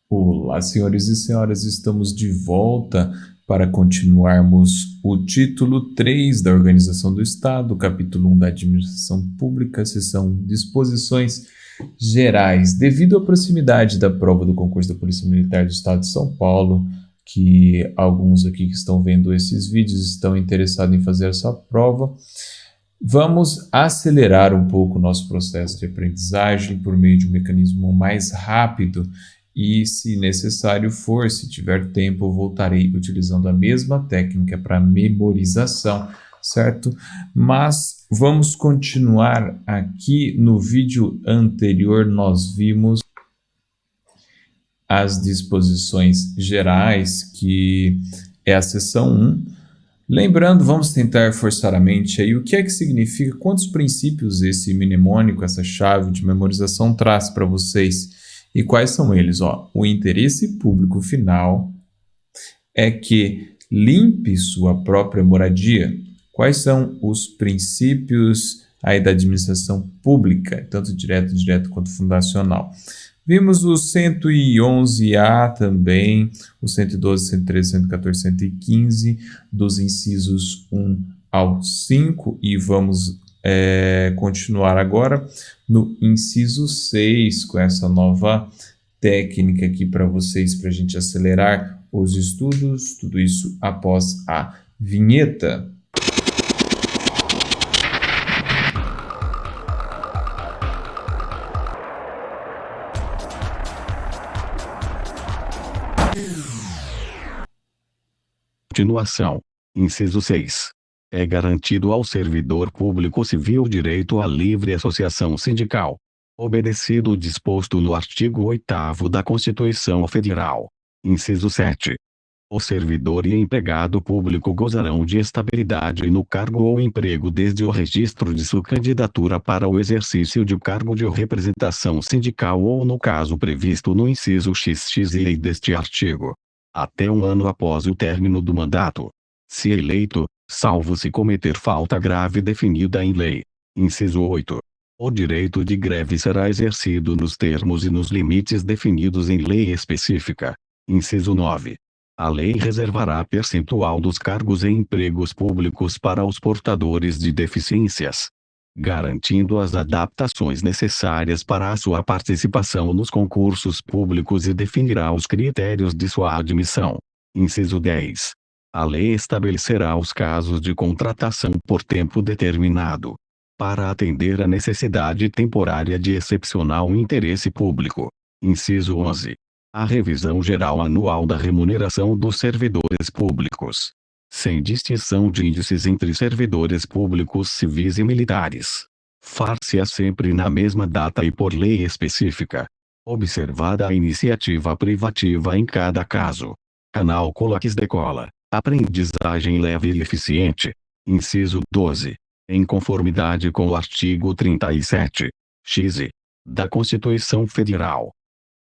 Olá, senhores e senhoras, estamos de volta para continuarmos o título 3 da Organização do Estado, capítulo 1 da Administração Pública, seção Disposições Gerais. Devido à proximidade da prova do concurso da Polícia Militar do Estado de São Paulo, que alguns aqui que estão vendo esses vídeos estão interessados em fazer essa prova, vamos acelerar um pouco o nosso processo de aprendizagem por meio de um mecanismo mais rápido e, se necessário for, se tiver tempo, eu voltarei utilizando a mesma técnica para memorização, certo? Mas vamos continuar aqui. No vídeo anterior nós vimos as disposições gerais, que é a seção 1. Lembrando, vamos tentar forçar a mente aí o que é que significa, quantos princípios esse mnemônico, essa chave de memorização traz para vocês. E quais são eles? O interesse público final é que limpe sua própria moradia. Quais são os princípios aí da administração pública, tanto direto quanto fundacional? Vimos o 111A também, o 112, 113, 114, 115, dos incisos 1 ao 5, e vamos continuar agora no inciso 6, com essa nova técnica aqui para vocês, para a gente acelerar os estudos, tudo isso após a vinheta. Continuação. Inciso 6. É garantido ao servidor público civil o direito à livre associação sindical, obedecido o disposto no artigo 8º da Constituição Federal. Inciso 7. O servidor e empregado público gozarão de estabilidade no cargo ou emprego desde o registro de sua candidatura para o exercício de cargo de representação sindical ou no caso previsto no inciso XX e deste artigo, até um ano após o término do mandato, se eleito, salvo se cometer falta grave definida em lei. Inciso 8. O direito de greve será exercido nos termos e nos limites definidos em lei específica. Inciso 9. A lei reservará percentual dos cargos e empregos públicos para os portadores de deficiências, garantindo as adaptações necessárias para a sua participação nos concursos públicos e definirá os critérios de sua admissão. Inciso 10. A lei estabelecerá os casos de contratação por tempo determinado, para atender à necessidade temporária de excepcional interesse público. Inciso 11. A revisão geral anual da remuneração dos servidores públicos, sem distinção de índices entre servidores públicos civis e militares, far-se-á sempre na mesma data e por lei específica, observada a iniciativa privativa em cada caso. Canal Colaques Decola. Aprendizagem leve e eficiente. Inciso 12. Em conformidade com o artigo 37, x, da Constituição Federal,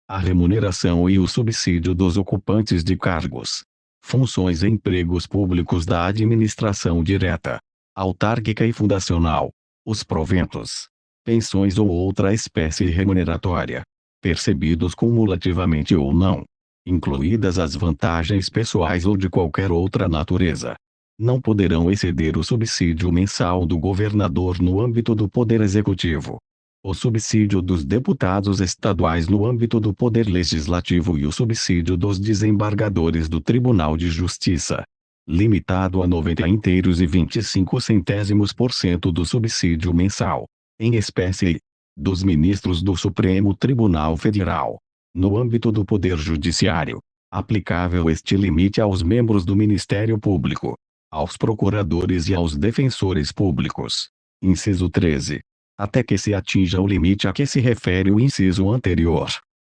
a remuneração e o subsídio dos ocupantes de cargos, funções e empregos públicos da administração direta, autárquica e fundacional, os proventos, pensões ou outra espécie remuneratória, percebidos cumulativamente ou não, incluídas as vantagens pessoais ou de qualquer outra natureza, não poderão exceder o subsídio mensal do governador no âmbito do Poder Executivo, o subsídio dos deputados estaduais no âmbito do Poder Legislativo e o subsídio dos desembargadores do Tribunal de Justiça, limitado a 90,25 do subsídio mensal, em espécie, dos ministros do Supremo Tribunal Federal, no âmbito do Poder Judiciário, aplicável este limite aos membros do Ministério Público, aos procuradores e aos defensores públicos. Inciso 13. Até que se atinja o limite a que se refere o inciso anterior,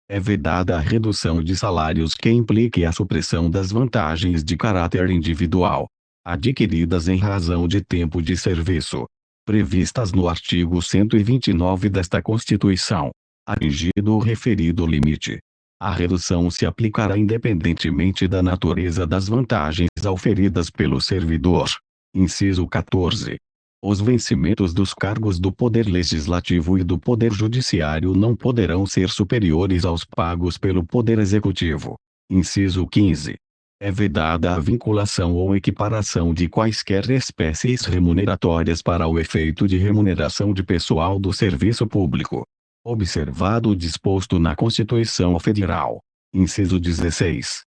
é vedada a redução de salários que implique a supressão das vantagens de caráter individual, adquiridas em razão de tempo de serviço, previstas no artigo 129 desta Constituição. Atingido o referido limite, a redução se aplicará independentemente da natureza das vantagens auferidas pelo servidor. Inciso 14. Os vencimentos dos cargos do Poder Legislativo e do Poder Judiciário não poderão ser superiores aos pagos pelo Poder Executivo. Inciso 15. É vedada a vinculação ou equiparação de quaisquer espécies remuneratórias para o efeito de remuneração de pessoal do serviço público. Observado o disposto na Constituição Federal. Inciso 16.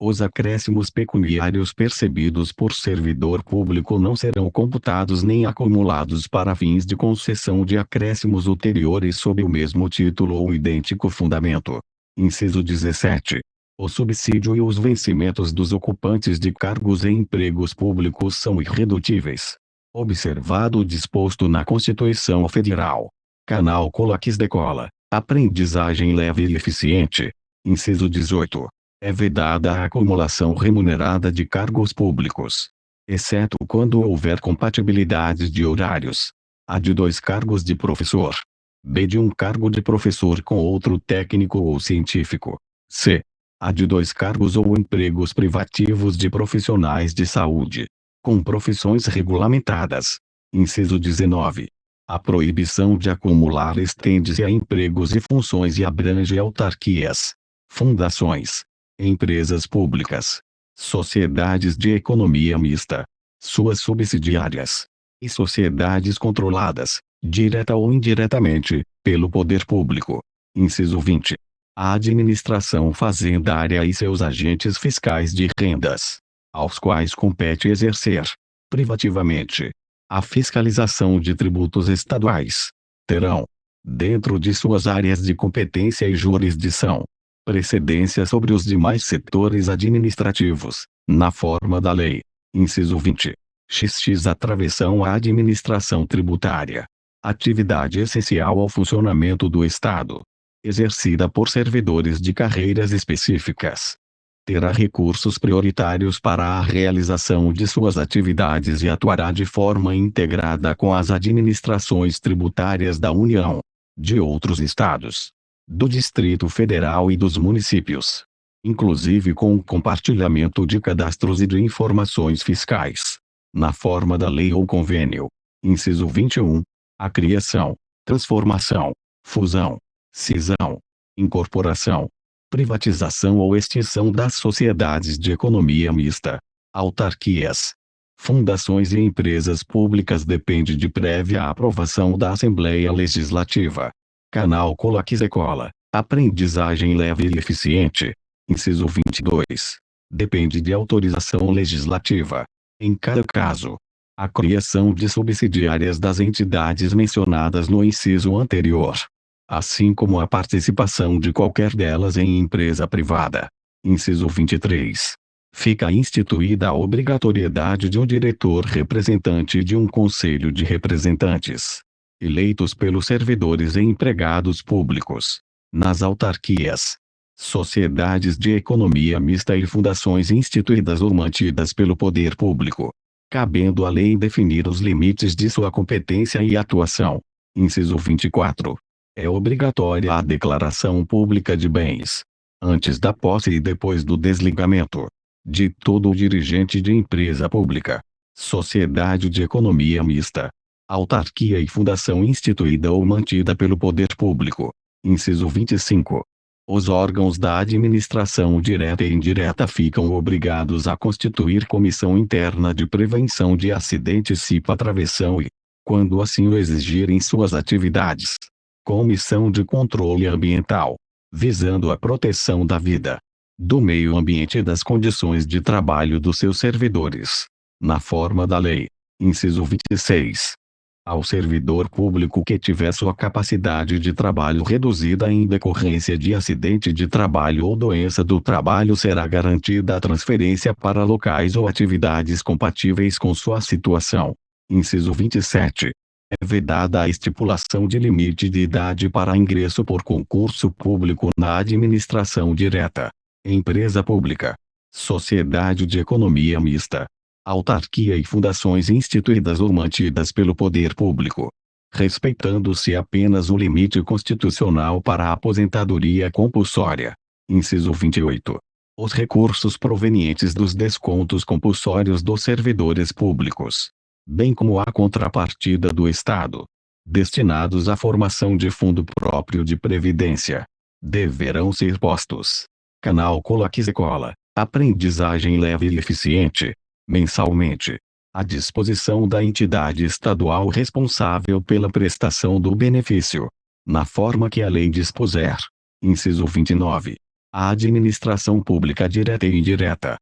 Os acréscimos pecuniários percebidos por servidor público não serão computados nem acumulados para fins de concessão de acréscimos ulteriores sob o mesmo título ou idêntico fundamento. Inciso 17. O subsídio e os vencimentos dos ocupantes de cargos em empregos públicos são irredutíveis. Observado o disposto na Constituição Federal. Canal Colaques Decola. Aprendizagem leve e eficiente. Inciso 18. É vedada a acumulação remunerada de cargos públicos, exceto quando houver compatibilidade de horários. A de 2 cargos de professor. B de um cargo de professor com outro técnico ou científico. C. A de 2 cargos ou empregos privativos de profissionais de saúde, com profissões regulamentadas. Inciso 19. A proibição de acumular estende-se a empregos e funções e abrange autarquias, fundações, empresas públicas, sociedades de economia mista, suas subsidiárias, e sociedades controladas, direta ou indiretamente, pelo poder público. Inciso 20. A administração fazendária e seus agentes fiscais de rendas, aos quais compete exercer, privativamente, a fiscalização de tributos estaduais, terão, dentro de suas áreas de competência e jurisdição, precedência sobre os demais setores administrativos, na forma da lei. Inciso 20. XX A travessão à administração tributária. Atividade essencial ao funcionamento do Estado. Exercida por servidores de carreiras específicas. Terá recursos prioritários para a realização de suas atividades e atuará de forma integrada com as administrações tributárias da União, de outros estados, do Distrito Federal e dos municípios, inclusive com o compartilhamento de cadastros e de informações fiscais, na forma da lei ou convênio. Inciso 21. A criação, transformação, fusão, cisão, incorporação, privatização ou extinção das sociedades de economia mista, autarquias, fundações e empresas públicas depende de prévia aprovação da Assembleia Legislativa. Canal Colaques Decola. Aprendizagem leve e eficiente. Inciso 22. Depende de autorização legislativa. Em cada caso, a criação de subsidiárias das entidades mencionadas no inciso anterior, assim como a participação de qualquer delas em empresa privada. Inciso 23. Fica instituída a obrigatoriedade de um diretor representante de um conselho de representantes, eleitos pelos servidores e empregados públicos, nas autarquias, sociedades de economia mista e fundações instituídas ou mantidas pelo poder público, cabendo à lei definir os limites de sua competência e atuação. Inciso 24. É obrigatória a declaração pública de bens, antes da posse e depois do desligamento, de todo o dirigente de empresa pública, sociedade de economia mista, autarquia e fundação instituída ou mantida pelo poder público. Inciso 25. Os órgãos da administração direta e indireta ficam obrigados a constituir comissão interna de prevenção de acidentes CIPA-travessão e, quando assim o exigirem suas atividades, comissão de controle ambiental, visando a proteção da vida, do meio ambiente e das condições de trabalho dos seus servidores, na forma da lei. Inciso 26. Ao servidor público que tiver sua capacidade de trabalho reduzida em decorrência de acidente de trabalho ou doença do trabalho será garantida a transferência para locais ou atividades compatíveis com sua situação. Inciso 27. É vedada a estipulação de limite de idade para ingresso por concurso público na administração direta, empresa pública, sociedade de economia mista, autarquia e fundações instituídas ou mantidas pelo poder público, respeitando-se apenas o limite constitucional para a aposentadoria compulsória. Inciso 28. Os recursos provenientes dos descontos compulsórios dos servidores públicos, bem como a contrapartida do Estado, destinados à formação de fundo próprio de previdência, deverão ser postos. Canal Coloque Escola, aprendizagem leve e eficiente, mensalmente, à disposição da entidade estadual responsável pela prestação do benefício, na forma que a lei dispuser. Inciso 29. A administração pública direta e indireta.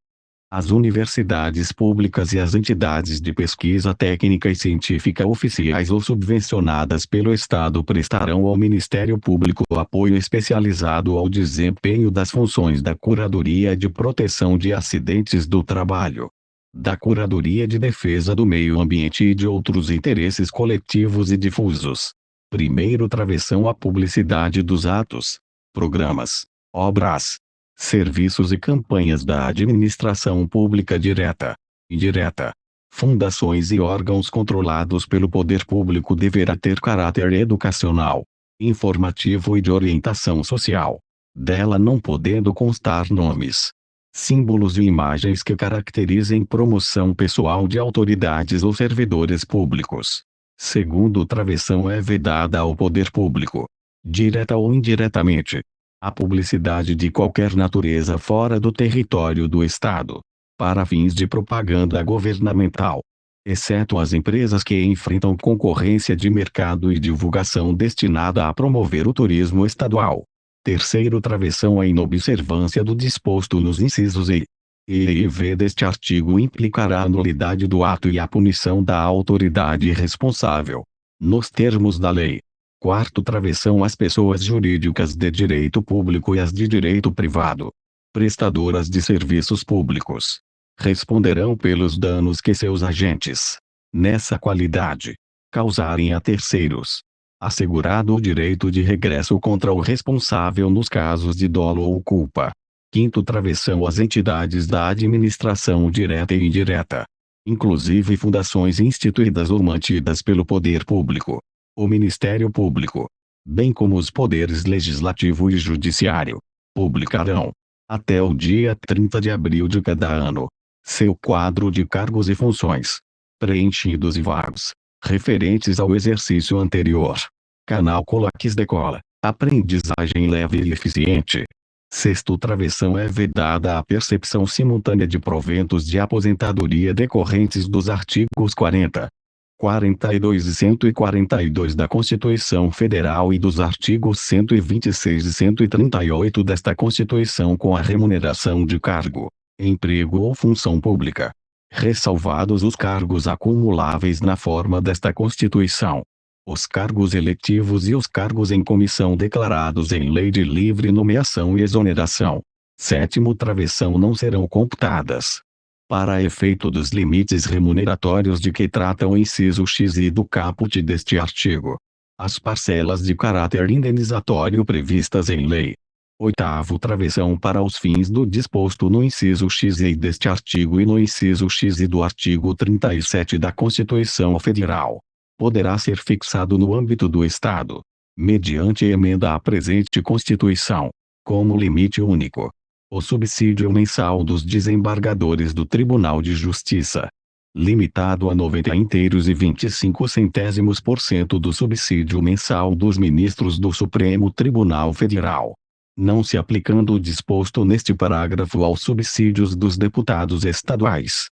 As universidades públicas e as entidades de pesquisa técnica e científica oficiais ou subvencionadas pelo Estado prestarão ao Ministério Público apoio especializado ao desempenho das funções da Curadoria de Proteção de Acidentes do Trabalho, da Curadoria de Defesa do Meio Ambiente e de outros interesses coletivos e difusos. Primeiro travessão: a publicidade dos atos, programas, obras, serviços e campanhas da administração pública direta, indireta. Fundações e órgãos controlados pelo poder público deverá ter caráter educacional, informativo e de orientação social, dela não podendo constar nomes, símbolos e imagens que caracterizem promoção pessoal de autoridades ou servidores públicos. Segundo travessão: é vedada ao poder público, direta ou indiretamente, a publicidade de qualquer natureza fora do território do Estado, para fins de propaganda governamental, exceto as empresas que enfrentam concorrência de mercado e divulgação destinada a promover o turismo estadual. Terceiro travessão: a inobservância do disposto nos incisos E e V deste artigo implicará a nulidade do ato e a punição da autoridade responsável, nos termos da lei. Quarto travessão: as pessoas jurídicas de direito público e as de direito privado, prestadoras de serviços públicos, responderão pelos danos que seus agentes, nessa qualidade, causarem a terceiros, assegurado o direito de regresso contra o responsável nos casos de dolo ou culpa. Quinto travessão: as entidades da administração direta e indireta, inclusive fundações instituídas ou mantidas pelo poder público, o Ministério Público, bem como os poderes legislativo e judiciário, publicarão, até o dia 30 de abril de cada ano, seu quadro de cargos e funções, preenchidos e vagos, referentes ao exercício anterior. Canal Coloque Escola, aprendizagem leve e eficiente. Sexto travessão: é vedada a percepção simultânea de proventos de aposentadoria decorrentes dos artigos 40, 42 e 142 da Constituição Federal e dos artigos 126 e 138 desta Constituição com a remuneração de cargo, emprego ou função pública, ressalvados os cargos acumuláveis na forma desta Constituição, os cargos eletivos e os cargos em comissão declarados em lei de livre nomeação e exoneração. Sétimo travessão: não serão computadas, para efeito dos limites remuneratórios de que trata o inciso X e do caput deste artigo, as parcelas de caráter indenizatório previstas em lei. Oitavo travessão: para os fins do disposto no inciso X e deste artigo e no inciso X e do artigo 37 da Constituição Federal, poderá ser fixado no âmbito do Estado, mediante emenda à presente Constituição, como limite único, o subsídio mensal dos desembargadores do Tribunal de Justiça, limitado a 90 inteiros e 25% do subsídio mensal dos ministros do Supremo Tribunal Federal, não se aplicando o disposto neste parágrafo aos subsídios dos deputados estaduais.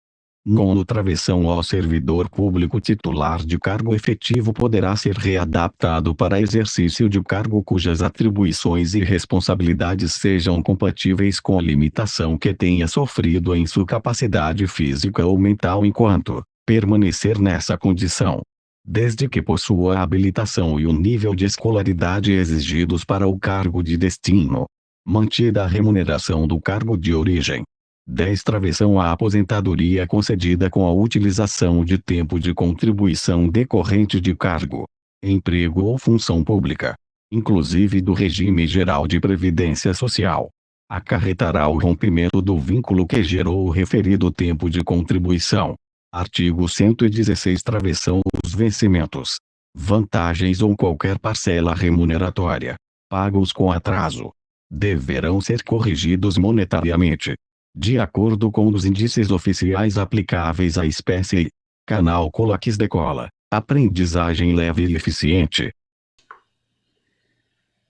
Nono travessão: ao servidor público titular de cargo efetivo poderá ser readaptado para exercício de cargo cujas atribuições e responsabilidades sejam compatíveis com a limitação que tenha sofrido em sua capacidade física ou mental enquanto permanecer nessa condição, desde que possua a habilitação e o nível de escolaridade exigidos para o cargo de destino, mantida a remuneração do cargo de origem. 10 travessão: a aposentadoria concedida com a utilização de tempo de contribuição decorrente de cargo, emprego ou função pública, inclusive do regime geral de previdência social, acarretará o rompimento do vínculo que gerou o referido tempo de contribuição. Artigo 116 travessão: os vencimentos, vantagens ou qualquer parcela remuneratória, pagos com atraso, deverão ser corrigidos monetariamente, de acordo com os índices oficiais aplicáveis à espécie, Canal Coloques Decola. Aprendizagem leve e eficiente.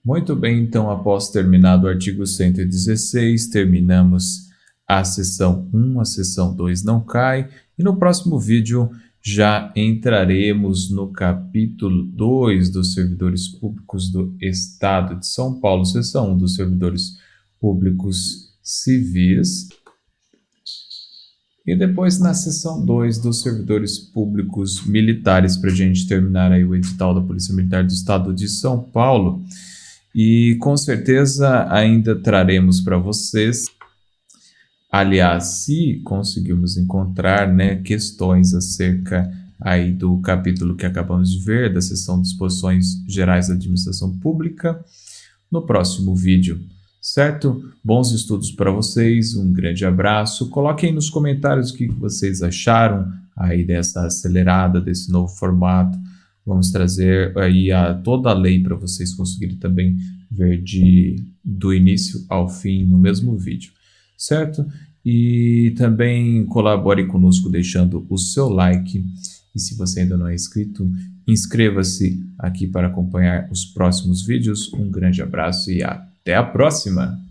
Muito bem, então, após terminado o artigo 116, terminamos a seção 1, a seção 2 não cai, e no próximo vídeo já entraremos no capítulo 2 dos servidores públicos do Estado de São Paulo, seção 1 dos servidores públicos civis, e depois na seção 2 dos servidores públicos militares, para a gente terminar aí o edital da Polícia Militar do Estado de São Paulo. E com certeza ainda traremos para vocês, aliás, se conseguirmos encontrar, né, questões acerca aí do capítulo que acabamos de ver, da seção de disposições gerais da administração pública, no próximo vídeo, certo? Bons estudos para vocês, um grande abraço. Coloquem nos comentários o que vocês acharam aí dessa acelerada, desse novo formato. Vamos trazer aí toda a lei para vocês conseguirem também ver do início ao fim no mesmo vídeo, certo? E também colabore conosco deixando o seu like. E se você ainda não é inscrito, inscreva-se aqui para acompanhar os próximos vídeos. Um grande abraço e até a próxima!